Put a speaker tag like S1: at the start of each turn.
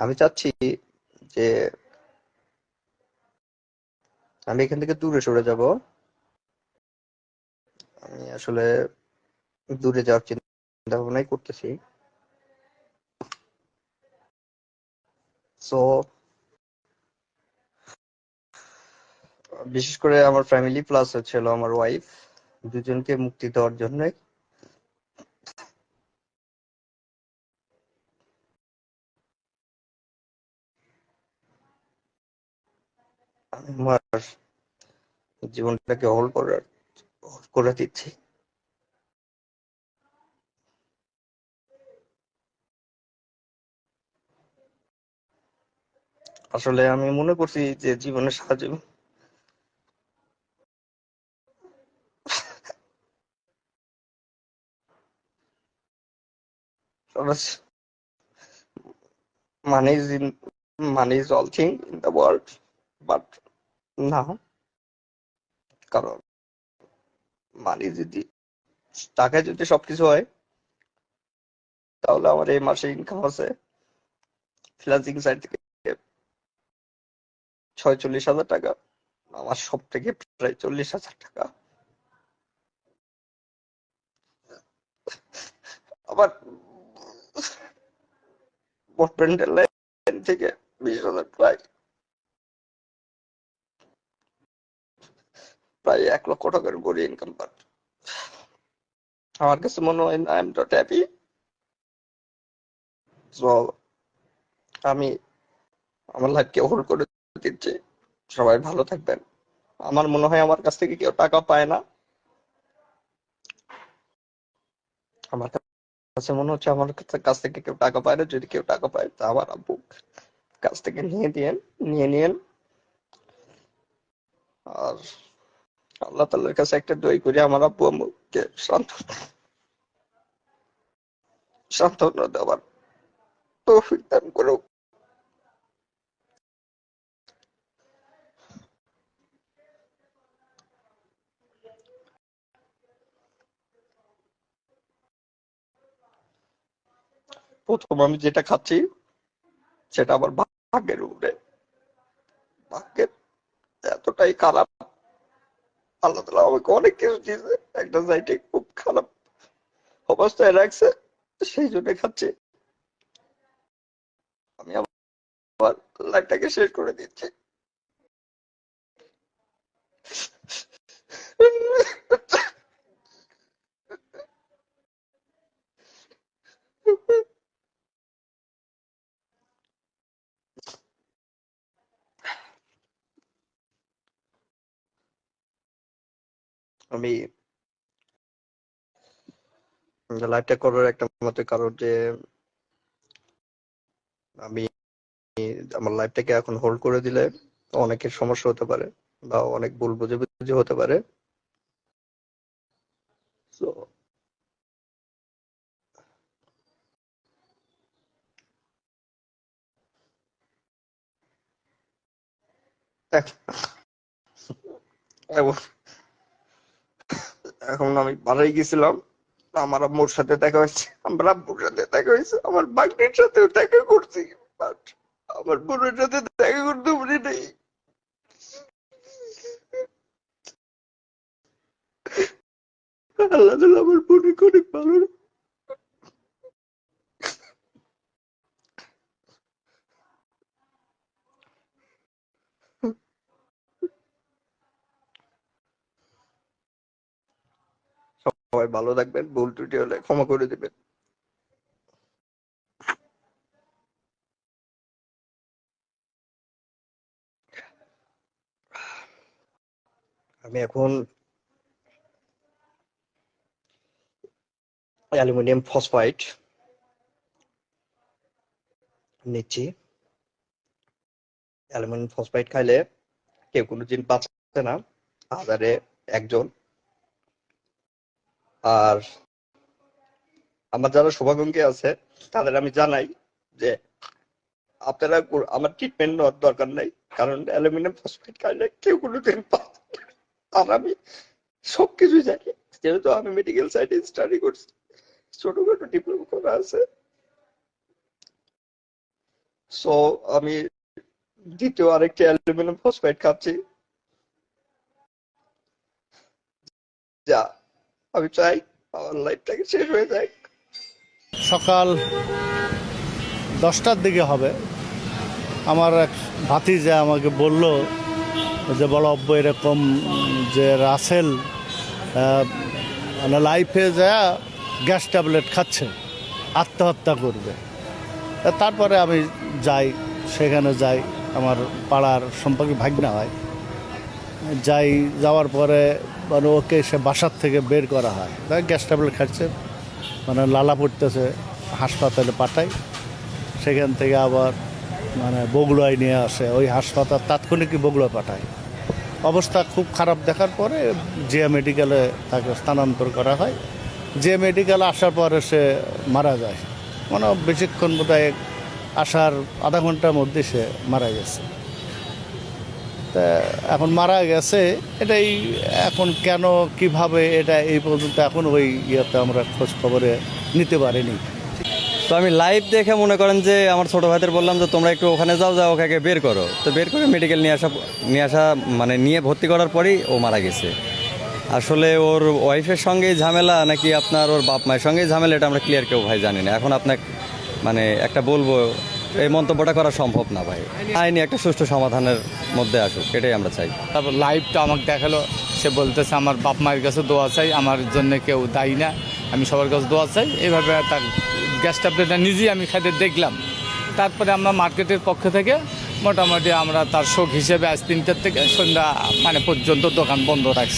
S1: আমি চাচ্ছি যে আমি এখান থেকে দূরে সরে যাব। আমি আসলে দূরে যাওয়ার চিন্তা ভাবনাই করতেছি। সো বিশেষ করে আমার ফ্যামিলি প্লাস হচ্ছিল আমার ওয়াইফ, দুজনকে মুক্তি দেওয়ার জন্য আমি আমার জীবনটাকে হোল্ড করে দিচ্ছি। আসলে আমি মনে করছি যে জীবনে সাহায্য money is in money is all thing in the world, but না, কারণ মানি যদি টাকায় যদি সবকিছু হয়, তাহলে আমার এই মাসে ইনকাম আছে ফ্রিল্যান্সিং সাইট থেকে 46,000 টাকা। আমার সব থেকে প্রায় 40,000 টাকা। আবার ব্রডব্যান্ডের লাইন থেকে 20,000, প্রায় প্রায় 1 লক্ষ টাকার উপরে ইনকাম। বাট আমার কাছে মনে হয় না, I am not happy. So আমি আমার লাইফকে হোল্ড করে দিচ্ছি। সবাই ভালো থাকবেন। আমার মনে হয় আমার কাছ থেকে কেউ টাকা পায় না। আমার কাছে মনে হচ্ছে আমার কাছ থেকে কেউ টাকা পায় না। যদি কেউ টাকা পায় তা আমার আব্বু কাছ থেকে নিয়ে নিয়েন। আর আল্লাহ তাআলার কাছে একটা দোয়াই করি, আমার আব্বু আম্মুকে সান্ত্বনা দেওয়ার তৌফিক দান করুক। প্রথম আমি যেটা খাচ্ছি সেটা আমার ভাগ্যের উপরে। ভাগ্যের এতটাই খারাপ, আল্লাহ তাআলা আমাকে অনেক কিছু দিয়েছে, একটা সাইডে খুব খারাপ অবস্থায় রাখছে, সেই জন্য খাচ্ছি। আমি আমার লাইফটাকে শেষ করে দিচ্ছি। আমি লাইফটা করার একটা মতে কারণ যে আমি আমার লাইফটাকে এখন হোল্ড করে দিলে অনেকের সমস্যা হতে পারে বা অনেক ভুল বুঝাবুঝি হতে পারে। তো এখন এখন আমি বাড়াই গেছিলাম, আমার আম্মুর সাথে দেখা হয়েছে, আমার আব্বুর সাথে দেখা হয়েছে, আমার ভাগ্নির সাথেও দেখা করছি, বাট আমার বোনের সাথে দেখা করতে পারি নাই। আল্লাহ তাআলা আমার বোনকে অনেক ভালো। সবাই ভালো থাকবেন, ভুল ত্রুটি হলে ক্ষমা করে দিবেন। আমি এখন অ্যালুমিনিয়াম ফসফাইড নিচ্ছি। অ্যালুমিনিয়াম ফসফাইড খাইলে কেউ কোনোদিন বাঁচে না, হাজারে একজন। আর আমার যারা শুভাকাঙ্ক্ষী আছে তাদের আমি জানাই যে আপনারা আমার ট্রিটমেন্ট নেওয়ার দরকার নাই, কারণ অ্যালুমিনিয়াম ফসফেট খাইলে কেউ কোনোদিন আর আমি সবকিছু জানি, যেহেতু আমি মেডিকেল সাইডে স্টাডি করছি, ছোটখাটো ডিপ্লোমা করা আছে। সো আমি দ্বিতীয় আরেকটি অ্যালুমিনিয়াম ফসফেট খাচ্ছি, যা আমি চাই আমার লাইফটাকে শেষ হয়ে যায়।
S2: সকাল 10টার দিকে হবে। আমার এক ভাতিজা আমাকে বলল যে বড় অব্বু এরকম যে রাসেল মানে লাইফে যা গ্যাস ট্যাবলেট খাচ্ছে, আত্মহত্যা করবে। তারপরে আমি যাই, সেখানে যাই, আমার পাড়ার সম্পর্কে ভাগনা হয়, যাই। যাওয়ার পরে মানে ওকে সে বাসার থেকে বের করা হয়, তাই গ্যাস ট্যাবলেট খাচ্ছে, মানে লালা পড়তেছে, হাসপাতালে পাঠাই। সেখান থেকে আবার মানে বগুড়ায় নিয়ে আসে, ওই হাসপাতাল তাৎক্ষণিকই বগুড়া পাঠায়। অবস্থা খুব খারাপ দেখার পরে জিয়া মেডিকেলে তাকে স্থানান্তর করা হয়। জিয়া মেডিকেলে আসার পরে সে মারা যায়, মানে বেশিক্ষণ বোধহয় আসার আধা ঘন্টার মধ্যে সে মারা গেছে। তা এখন মারা গেছে, এটাই এখন কেন কিভাবে এটা এই পর্যন্ত এখন ওই ইয়েতে আমরা খোঁজ খবরে নিতে পারিনি।
S3: তো আমি লাইভ দেখে মনে করেন যে আমার ছোটো ভাইদের বললাম যে তোমরা একটু ওখানে যাও, ওকে বের করো। তো বের করে মেডিকেল নিয়ে আসা মানে নিয়ে ভর্তি করার পরেই ও মারা গেছে। আসলে ওর ওয়াইফের সঙ্গেই ঝামেলা নাকি আপনার ওর বাপ মায়ের সঙ্গেই ঝামেলা, এটা আমরা ক্লিয়ার কেউ ভাই জানি না। এখন আপনাকে মানে একটা বলবো, এই মন্তব্যটা করা সম্ভব না ভাই। আইনি একটা সুষ্ঠু সমাধানের মধ্যে আসুক, এটাই আমরা চাই।
S4: তারপর লাইভটা আমাকে দেখালো, সে বলতেছে আমার বাপ মায়ের কাছে দোয়া চাই, আমার জন্য কেউ দায়ী না, আমি সবার কাছে দোয়া চাই। এইভাবে তার গ্যাস ট্যাবলেটটা নিজেই আমি খাইতে দেখলাম। তারপরে আমরা মার্কেটের পক্ষ থেকে মোটামুটি আমরা তার শোক হিসেবে আজ 3টার থেকে সন্ধ্যা মানে পর্যন্ত দোকান বন্ধ রাখছি।